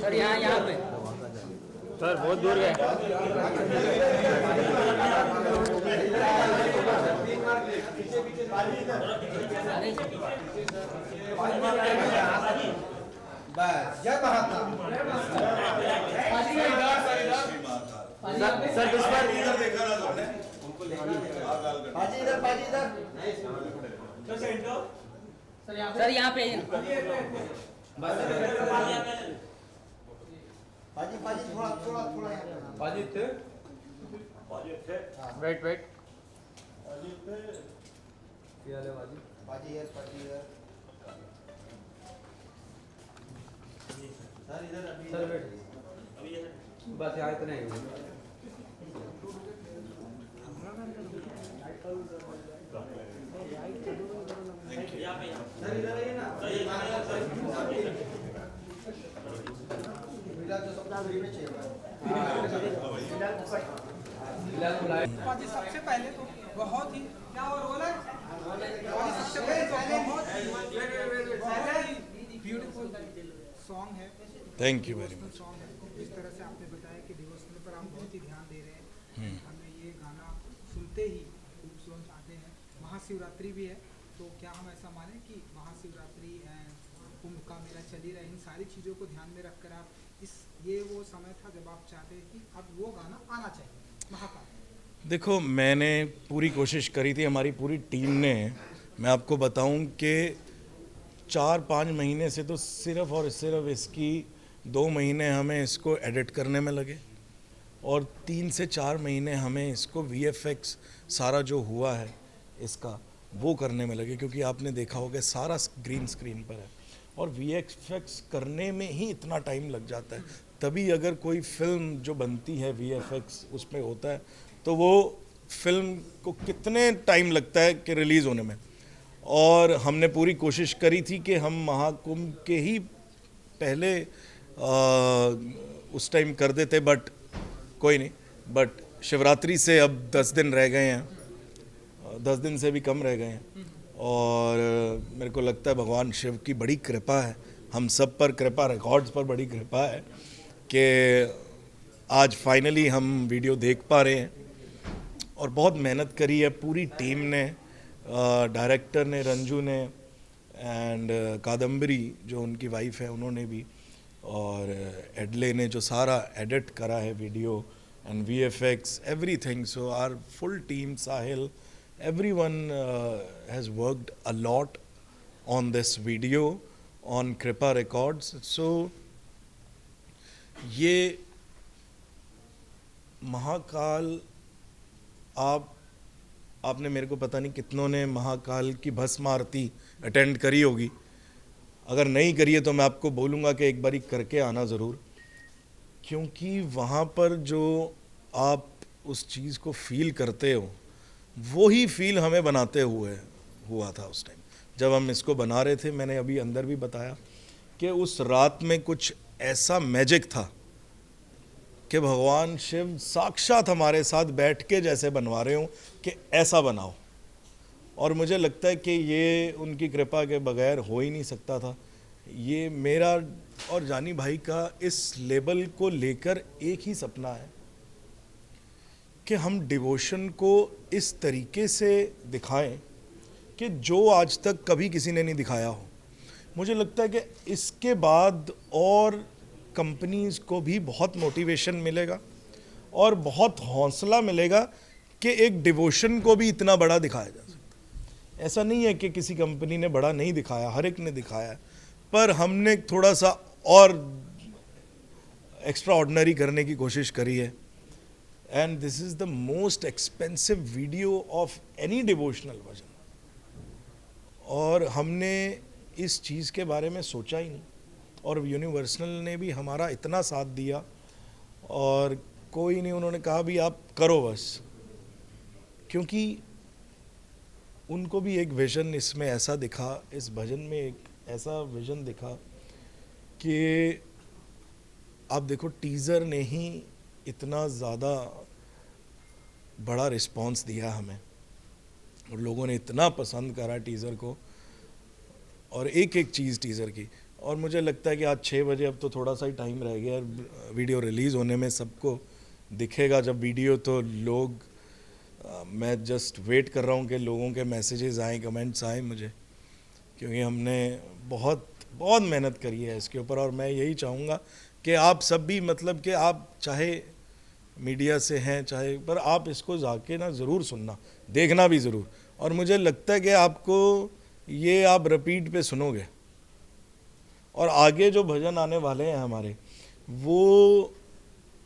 Sir यहाँ पे sir बहुत दूर गए। बस जय महात्मा। सर इस बार इधर देखा ना तुमने? पाजी इधर, पाजी इधर। सर यहाँ पे पाजी पाजी थोड़ा थोड़ा थोड़ा यहाँ बाजी थे। वेट वेट पाजी इधर, पाजी इधर। सर इधर अभी सर वेट बस यहाँ इतना ही। सर इधर आइए ना। फिलहाल तो सब फ्री में चाहिए। पाजी सबसे पहले तो बहुत ही क्या और बोला पाजी सबसे पहले तो बहुत ही ब्यूटीफुल सॉन्ग है। Thank you very much. Song है जिस तरह से आपने बताया कि डिवोशनल पर हम बहुत ही ध्यान दे रहे हैं। हमें ये गाना सुनते ही खूबसूरत आते हैं। महाशिवरात्रि भी है तो क्या हम ऐसा माने कि महाशिवरात्रि कुंभ का मेला चल ही रहा है, इन सारी चीज़ों को ध्यान में रखकर आप ये वो समय था जब आप चाहते हैं कि अब वो गाना आना चाहिए महाकाल। देखो, मैंने पूरी कोशिश करी थी, हमारी पूरी टीम ने। मैं आपको बताऊं कि 4-5 महीने से तो सिर्फ और सिर्फ इसकी 2 महीने हमें इसको एडिट करने में लगे और 3 से 4 महीने हमें इसको VFX सारा जो हुआ है इसका वो करने में लगे, क्योंकि आपने देखा होगा सारा ग्रीन स्क्रीन पर है और VFX करने में ही इतना टाइम लग जाता है। तभी अगर कोई फिल्म जो बनती है VFX उसमें होता है तो वो फिल्म को कितने टाइम लगता है कि रिलीज़ होने में। और हमने पूरी कोशिश करी थी कि हम महाकुंभ के ही पहले उस टाइम कर देते, बट कोई नहीं। बट शिवरात्रि से अब 10 दिन रह गए हैं, 10 दिन से भी कम रह गए हैं और मेरे को लगता है भगवान शिव की बड़ी कृपा है, हम सब पर कृपा, रिकॉर्ड्स पर बड़ी कृपा है कि आज फाइनली हम वीडियो देख पा रहे हैं। और बहुत मेहनत करी है पूरी टीम ने, डायरेक्टर ने, रंजू ने, एंड कादम्बरी जो उनकी वाइफ है उन्होंने भी, और एडले ने जो सारा एडिट करा है video and VFX everything. So our full team, Sahil, everyone has worked a lot on this video on Kripa Records. So ये महाकाल आपने मेरे को पता नहीं कितनों ने महाकाल की भस्म आरती अटेंड करी होगी। अगर नहीं करी है तो मैं आपको बोलूँगा कि एक बारी करके आना ज़रूर, क्योंकि वहाँ पर जो आप उस चीज़ को फील करते हो वो ही फील हमें बनाते हुए हुआ था उस टाइम जब हम इसको बना रहे थे। मैंने अभी अंदर भी बताया कि उस रात में कुछ ऐसा मैजिक था कि भगवान शिव साक्षात हमारे साथ बैठ के जैसे बनवा रहे हो कि ऐसा बनाओ। और मुझे लगता है कि ये उनकी कृपा के बगैर हो ही नहीं सकता था। ये मेरा और जानी भाई का इस लेवल को लेकर एक ही सपना है कि हम डिवोशन को इस तरीके से दिखाएं कि जो आज तक कभी किसी ने नहीं दिखाया हो। मुझे लगता है कि इसके बाद और कंपनीज़ को भी बहुत मोटिवेशन मिलेगा और बहुत हौसला मिलेगा कि एक डिवोशन को भी इतना बड़ा दिखाया जा सकता है। ऐसा नहीं है कि किसी कंपनी ने बड़ा नहीं दिखाया, हर एक ने दिखाया, पर हमने थोड़ा सा और एक्स्ट्रा ऑर्डिनरी करने की कोशिश करी है। And this is the most expensive video of any devotional भजन। और हमने इस चीज़ के बारे में सोचा ही नहीं और यूनिवर्सल ने भी हमारा इतना साथ दिया और कोई नहीं, उन्होंने कहा भी आप करो बस, क्योंकि उनको भी एक विज़न इसमें ऐसा दिखा, इस भजन में एक ऐसा विज़न दिखा कि आप देखो टीज़र ने ही इतना ज़्यादा बड़ा रिस्पांस दिया हमें और लोगों ने इतना पसंद करा टीज़र को। और एक एक चीज़ टीज़र की, और मुझे लगता है कि आज 6 बजे अब तो थोड़ा सा ही टाइम रह गया, वीडियो रिलीज़ होने में सबको दिखेगा जब वीडियो, तो लोग मैं जस्ट वेट कर रहा हूँ कि लोगों के मैसेजेस आएँ, कमेंट्स आएँ मुझे, क्योंकि हमने बहुत बहुत मेहनत करी है इसके ऊपर। और मैं यही चाहूँगा कि आप सब भी, मतलब कि आप चाहे मीडिया से हैं चाहे, पर आप इसको जाके ना ज़रूर सुनना, देखना भी ज़रूर। और मुझे लगता है कि आपको ये आप रिपीट पे सुनोगे, और आगे जो भजन आने वाले हैं हमारे, वो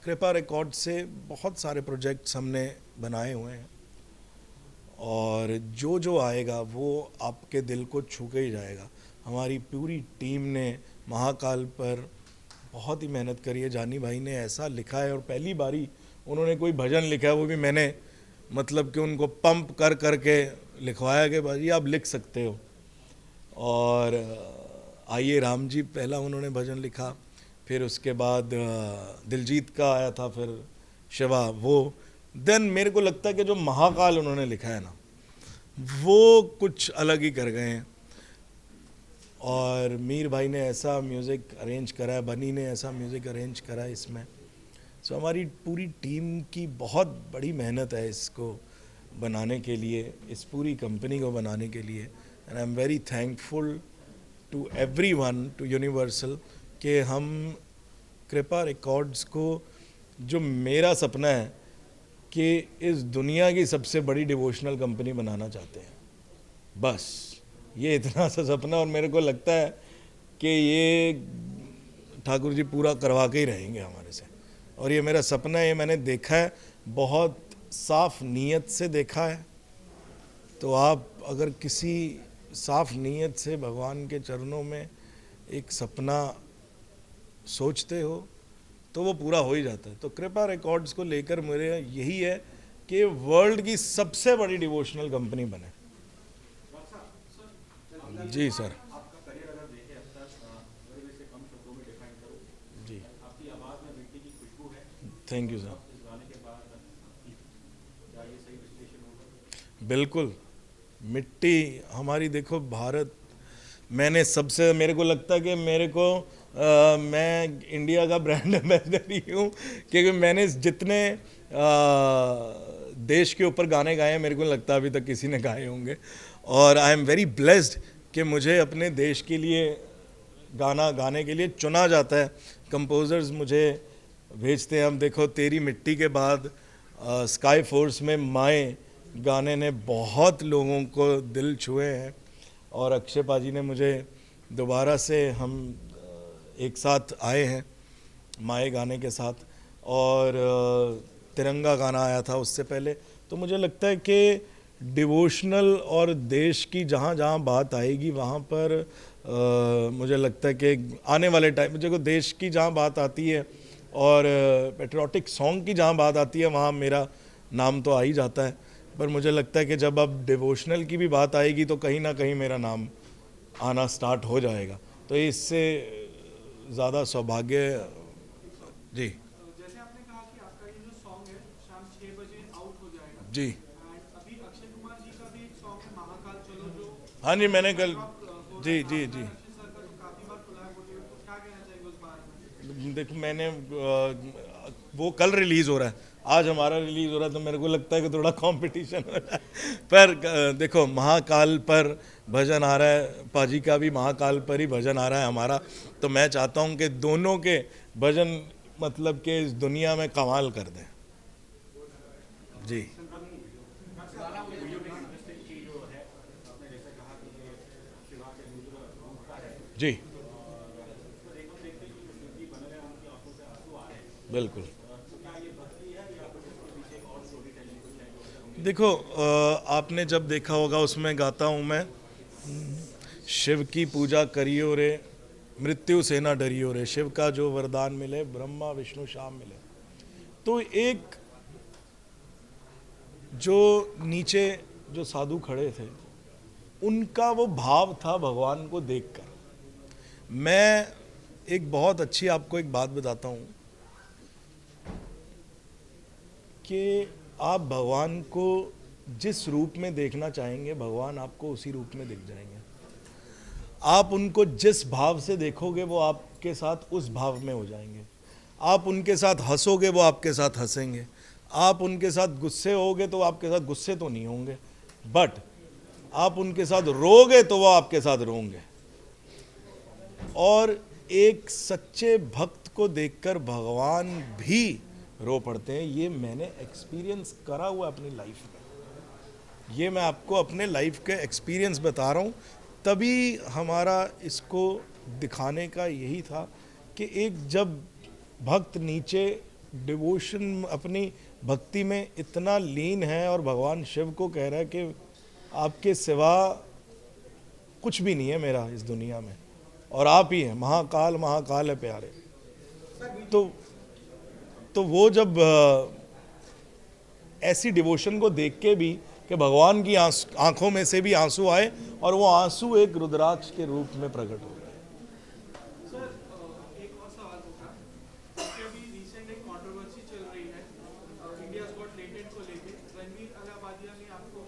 कृपा रिकॉर्ड से बहुत सारे प्रोजेक्ट्स हमने बनाए हुए हैं, और जो जो आएगा वो आपके दिल को छू के ही जाएगा। हमारी पूरी टीम ने महाकाल पर बहुत ही मेहनत करी है। जानी भाई ने ऐसा लिखा है, और पहली बारी उन्होंने कोई भजन लिखा है, वो भी मैंने मतलब कि उनको पंप कर कर के लिखवाया कि भाई आप लिख सकते हो। और आइए राम जी पहला उन्होंने भजन लिखा, फिर उसके बाद दिलजीत का आया था, फिर शिवा, वो देन मेरे को लगता है कि जो महाकाल उन्होंने लिखा है ना, वो कुछ अलग ही कर गए हैं। और मीर भाई ने ऐसा म्यूज़िक अरेंज करा है, बनी ने ऐसा म्यूज़िक अरेंज करा है इसमें। सो हमारी पूरी टीम की बहुत बड़ी मेहनत है इसको बनाने के लिए, इस पूरी कंपनी को बनाने के लिए। And I am very thankful to everyone, to Universal, कि हम कृपा रिकॉर्ड्स को, जो मेरा सपना है कि इस दुनिया की सबसे बड़ी डिवोशनल कंपनी बनाना चाहते हैं, बस ये इतना सा सपना। और मेरे को लगता है कि ये ठाकुर जी पूरा करवा के ही रहेंगे हमारे से, और ये मेरा सपना है, ये मैंने देखा है, बहुत साफ नीयत से देखा है। तो आप अगर किसी साफ नीयत से भगवान के चरणों में एक सपना सोचते हो तो वो पूरा हो ही जाता है। तो कृपा रिकॉर्ड्स को लेकर मेरे यही है कि वर्ल्ड की सबसे बड़ी डिवोशनल कंपनी बने। जी सर। आपका करियर अगर देखें अब तक, अगर इसे कम शब्दों में डिफाइन करो, जी, आपकी आवाज़ में मिट्टी की खुशबू है। Thank you sir. इस गाने के बाद क्या ये सही विश्लेषण होगा? बिल्कुल, मिट्टी हमारी, देखो भारत, मैंने सबसे, मेरे को लगता है कि मेरे को मैं इंडिया का ब्रांड एम्बेसडर ही हूँ, क्योंकि मैंने जितने देश के ऊपर गाने गाए हैं, मेरे को लगता है अभी तक किसी ने गाए होंगे। और आई एम वेरी ब्लेस्ड कि मुझे अपने देश के लिए गाना गाने के लिए चुना जाता है। कंपोज़र्स मुझे भेजते हैं। हम देखो, तेरी मिट्टी के बाद स्काई फोर्स में माए गाने ने बहुत लोगों को दिल छुए हैं, और अक्षय पाजी ने मुझे दोबारा से, हम एक साथ आए हैं माए गाने के साथ, और तिरंगा गाना आया था उससे पहले। तो मुझे लगता है कि डिवोशनल और देश की जहाँ जहाँ बात आएगी वहाँ पर मुझे लगता है कि आने वाले टाइम में, देखो देश की जहाँ बात आती है और पेट्रियोटिक सॉन्ग की जहाँ बात आती है, वहाँ मेरा नाम तो आ ही जाता है। पर मुझे लगता है कि जब अब डिवोशनल की भी बात आएगी तो कहीं ना कहीं मेरा नाम आना स्टार्ट हो जाएगा। तो इससे ज़्यादा सौभाग्य। जी जैसे आपने कहा कि आपका ये जो सॉन्ग है शाम 6 बजे आउट हो जाएगा, जी। अभी अक्षय कुमार जी का भी एक सॉन्ग है महाकाल चलो, जो हाँ जी, मैंने कल, जी जी जी, सर का काफी बार कोलैब होते हुए, तो क्या कहना चाहिए उस बारे में? देखो मैंने वो कल रिलीज़ हो रहा है, आज हमारा रिलीज़ हो रहा है, तो मेरे को लगता है कि थोड़ा कंपटीशन हो रहा है। पर देखो, महाकाल पर भजन आ रहा है, पाजी का भी महाकाल पर ही भजन आ रहा है हमारा। तो मैं चाहता हूँ कि दोनों के भजन मतलब कि इस दुनिया में कमाल कर दें। जी जी बिल्कुल। देखो, आपने जब देखा होगा उसमें गाता हूँ मैं, शिव की पूजा करियो रे, मृत्यु से ना डरियो रे, शिव का जो वरदान मिले ब्रह्मा विष्णु श्याम मिले। तो एक जो नीचे जो साधु खड़े थे, उनका वो भाव था भगवान को देखकर। मैं एक बहुत अच्छी आपको एक बात बताता हूँ कि आप भगवान को जिस रूप में देखना चाहेंगे, भगवान आपको उसी रूप में दिख जाएंगे। आप उनको जिस भाव से देखोगे वो आपके साथ उस भाव में हो जाएंगे। आप उनके साथ हंसोगे वो आपके साथ हंसेंगे। आप उनके साथ गुस्से होगे तो वो आपके साथ गुस्से तो नहीं होंगे, बट आप उनके साथ रोगे तो वो आपके साथ रोंगे। और एक सच्चे भक्त को देखकर भगवान भी रो पड़ते हैं। ये मैंने एक्सपीरियंस करा हुआ अपनी लाइफ में। ये मैं आपको अपने लाइफ के एक्सपीरियंस बता रहा हूँ। तभी हमारा इसको दिखाने का यही था कि एक जब भक्त नीचे डिवोशन अपनी भक्ति में इतना लीन है और भगवान शिव को कह रहा है कि आपके सिवा कुछ भी नहीं है मेरा इस दुनिया में और आप ही हैं, महाकाल महाकाल है प्यारे। तो वो जब ऐसी डिवोशन को देख के भी कि भगवान की आंखों में से भी आंसू आए और वो आंसू एक रुद्राक्ष के रूप में प्रकट हो गए। सर एक और सवाल होगा कि अभी रिसेंट एक कंट्रोवर्सी चल रही है इंडियाज गॉट टैलेंट को लेके। रणवीर अलाहाबादिया ने आपको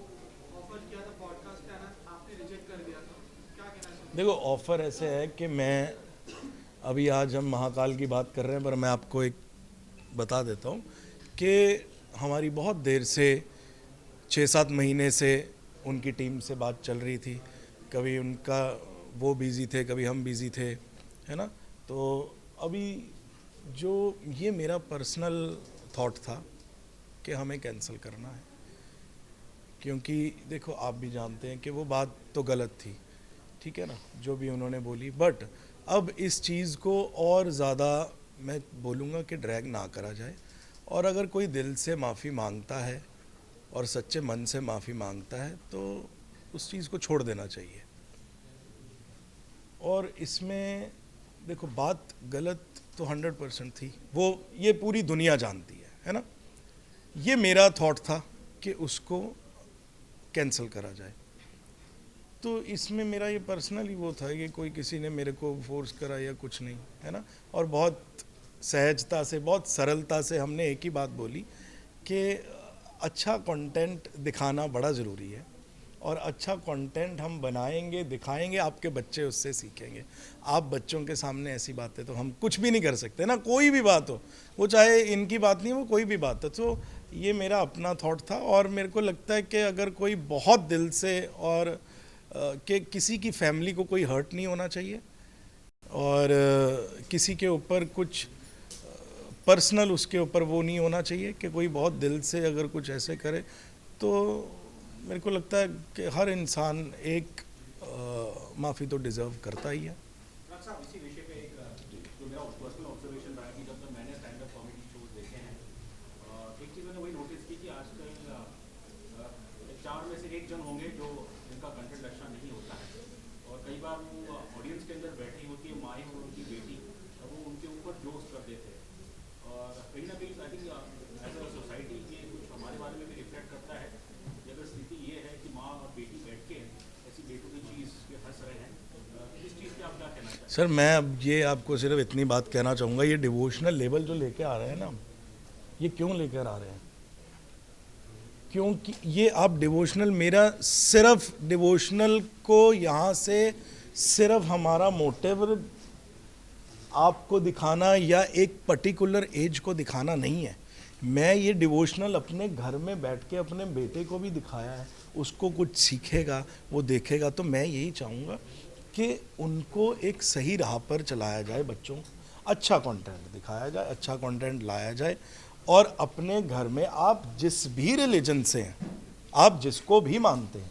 ऑफर किया था पॉडकास्ट करना, आपने रिजेक्ट कर दिया था, क्या कहना चाहिए? देखो, ऑफर ऐसे है कि मैं अभी आज हम महाकाल की बात कर रहे हैं, पर मैं आपको एक बता देता हूँ कि हमारी बहुत देर से 6-7 महीने से उनकी टीम से बात चल रही थी। कभी उनका वो बिज़ी थे, कभी हम बिज़ी थे, है ना। तो अभी जो ये मेरा पर्सनल थॉट था कि हमें कैंसिल करना है, क्योंकि देखो आप भी जानते हैं कि वो बात तो गलत थी, ठीक है ना, जो भी उन्होंने बोली। बट अब इस चीज़ को और ज़्यादा मैं बोलूँगा कि ड्रैग ना करा जाए, और अगर कोई दिल से माफ़ी मांगता है और सच्चे मन से माफ़ी मांगता है तो उस चीज़ को छोड़ देना चाहिए। और इसमें देखो बात गलत तो 100% थी, वो ये पूरी दुनिया जानती है ना। ये मेरा थॉट था कि उसको कैंसिल करा जाए। तो इसमें मेरा ये पर्सनली वो था कि कोई किसी ने मेरे को फोर्स करा या कुछ नहीं, है ना। और बहुत सहजता से, बहुत सरलता से हमने एक ही बात बोली कि अच्छा कंटेंट दिखाना बड़ा ज़रूरी है, और अच्छा कंटेंट हम बनाएंगे, दिखाएंगे, आपके बच्चे उससे सीखेंगे। आप बच्चों के सामने ऐसी बातें तो हम कुछ भी नहीं कर सकते ना, कोई भी बात हो, वो चाहे इनकी बात नहीं हो, कोई भी बात हो। तो ये मेरा अपना थॉट था, और मेरे को लगता है कि अगर कोई बहुत दिल से और कि किसी की फैमिली को कोई हर्ट नहीं होना चाहिए, और किसी के ऊपर कुछ पर्सनल उसके ऊपर वो नहीं होना चाहिए कि कोई बहुत दिल से अगर कुछ ऐसे करे, तो मेरे को लगता है कि हर इंसान एक माफ़ी तो डिज़र्व करता ही है। डॉक्टर साहब, इसी विषय पे एक जो मेरा पर्सनल ऑब्जर्वेशन रहा कि जब तक मैंने स्टैंड अप कॉमेडी शोज देखे हैं, एक चीज़ मैंने वही नोटिस की कि आजकल 4 में से 1 जन होंगे जो जिनका कंटेंट अच्छा नहीं होता है, और कई बार वो ऑडियंस के अंदर बैठी होती है माँ और उनकी बेटी, और वो उनके ऊपर जोश कर देते हैं, और कहीं ना कहीं I think as a society ये कुछ हमारे बारे में भी रिफ्लेक्ट करता है कि अगर स्थिति ये है कि माँ और बेटी बैठ के ऐसी बेटुकी चीज़ पे हंस रहे हैं, इस चीज़ पे आप क्या कहना चाहते हैं? सर मैं अब ये आपको सिर्फ इतनी बात कहना चाहूँगा, ये डिवोशनल लेवल जो लेके आ रहे हैं ना, ये क्यों लेकर आ रहे हैं? क्योंकि ये आप डिवोशनल, मेरा सिर्फ डिवोशनल को यहाँ से सिर्फ हमारा मोटिव आपको दिखाना या एक पर्टिकुलर एज को दिखाना नहीं है। मैं ये डिवोशनल अपने घर में बैठ के अपने बेटे को भी दिखाया है, उसको कुछ सीखेगा, वो देखेगा। तो मैं यही चाहूँगा कि उनको एक सही राह पर चलाया जाए, बच्चों अच्छा कंटेंट दिखाया जाए, अच्छा कंटेंट लाया जाए, और अपने घर में आप जिस भी रिलीजन से हैं, आप जिसको भी मानते हैं,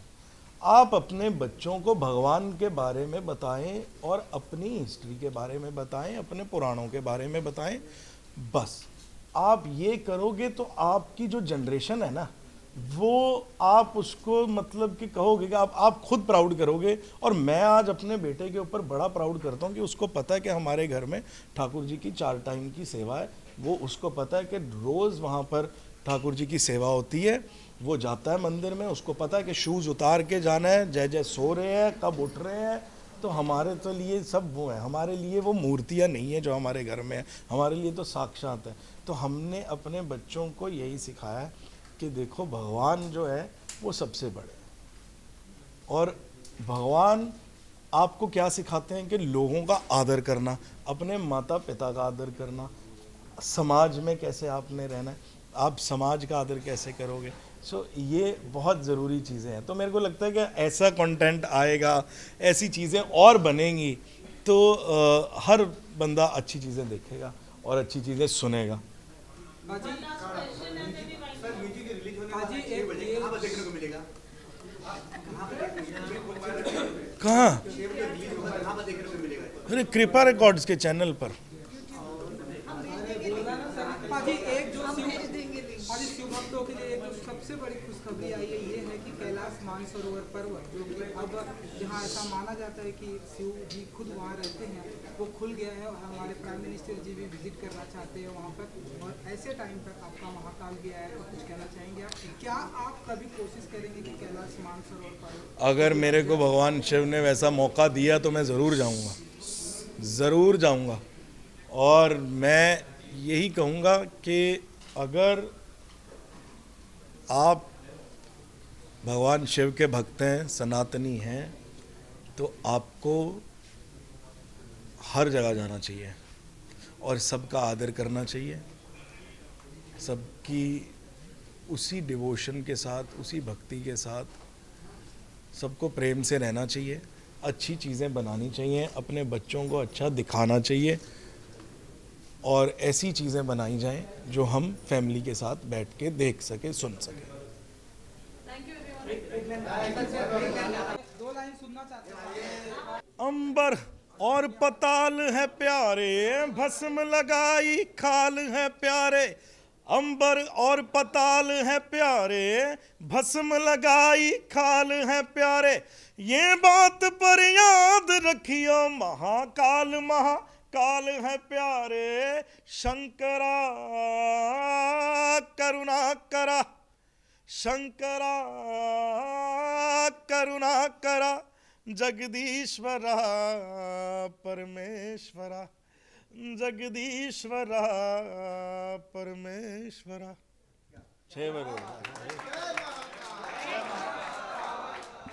आप अपने बच्चों को भगवान के बारे में बताएं और अपनी हिस्ट्री के बारे में बताएं, अपने पुराणों के बारे में बताएं। बस आप ये करोगे तो आपकी जो जनरेशन है ना, वो आप उसको मतलब कि कहोगे कि आप खुद प्राउड करोगे। और मैं आज अपने बेटे के ऊपर बड़ा प्राउड करता हूँ कि उसको पता है कि हमारे घर में ठाकुर जी की 4 टाइम की सेवा है। वो उसको पता है कि रोज़ वहाँ पर ठाकुर जी की सेवा होती है, वो जाता है मंदिर में, उसको पता है कि शूज़ उतार के जाना है, जय जय सो रहे हैं, कब उठ रहे हैं। तो हमारे तो लिए सब वो है, हमारे लिए वो मूर्तियाँ नहीं है जो हमारे घर में है, हमारे लिए तो साक्षात है। तो हमने अपने बच्चों को यही सिखाया है कि देखो भगवान जो है वो सबसे बड़े है, और भगवान आपको क्या सिखाते हैं कि लोगों का आदर करना, अपने माता पिता का आदर करना, समाज में कैसे आपने रहना है, आप समाज का आदर कैसे करोगे। सो ये बहुत ज़रूरी चीज़ें हैं। तो मेरे को लगता है कि ऐसा कंटेंट आएगा, ऐसी चीज़ें और बनेंगी तो हर बंदा अच्छी चीज़ें देखेगा और अच्छी चीज़ें सुनेगा। बाजी सर म्यूजिक रिलीज होने बाजी वाला है, 6 बजे कहाँ पर देखने को मिलेगा? कहाँ? 6 बजे रिलीज होगा, कहाँ पर देखने को मिलेगा? अरे कृपा रिकॉर्ड्स के चैनल पर। बाजी एक जो बाजी शिव भक्तों के लिए एक जो सबसे बड़ी खुशखबरी आई है ये है कि कैलाश मानसरोवर पर्वत जो कि अब जहाँ ऐसा माना जाता है कि शिव जी खुद वहाँ रहते हैं वो खुल गया है और हमारे प्राइम मिनिस्टर जी भी विजिट करना चाहते हैं वहाँ पर। और ऐसे टाइम पर आपका महाकाल भी आया तो कुछ कहना चाहेंगे आप? क्या आप कभी कोशिश करेंगे कि कैलाश मानसरोवर पर्वत? अगर मेरे को भगवान शिव ने वैसा मौका दिया तो मैं ज़रूर जाऊंगा, ज़रूर जाऊंगा। और मैं यही कहूँगा कि अगर आप भगवान शिव के भक्त हैं, सनातनी हैं, तो आपको हर जगह जाना चाहिए और सबका आदर करना चाहिए, सबकी उसी डिवोशन के साथ, उसी भक्ति के साथ सबको प्रेम से रहना चाहिए, अच्छी चीज़ें बनानी चाहिए, अपने बच्चों को अच्छा दिखाना चाहिए और ऐसी चीज़ें बनाई जाएं जो हम फैमिली के साथ बैठ के देख सके, सुन सके। दो लाइन सुनना चाहते हैं। अंबर और पताल है प्यारे, भस्म लगाई खाल है प्यारे। अंबर और पताल है प्यारे, भस्म लगाई खाल है प्यारे। ये बात पर याद रखियो, महाकाल महाकाल है प्यारे। शंकरा करुणा करा, शंकरा करुणा करा, जगदीश्वरा परमेश्वरा, जगदीश्वरा परमेश्वरा। 6 बजे।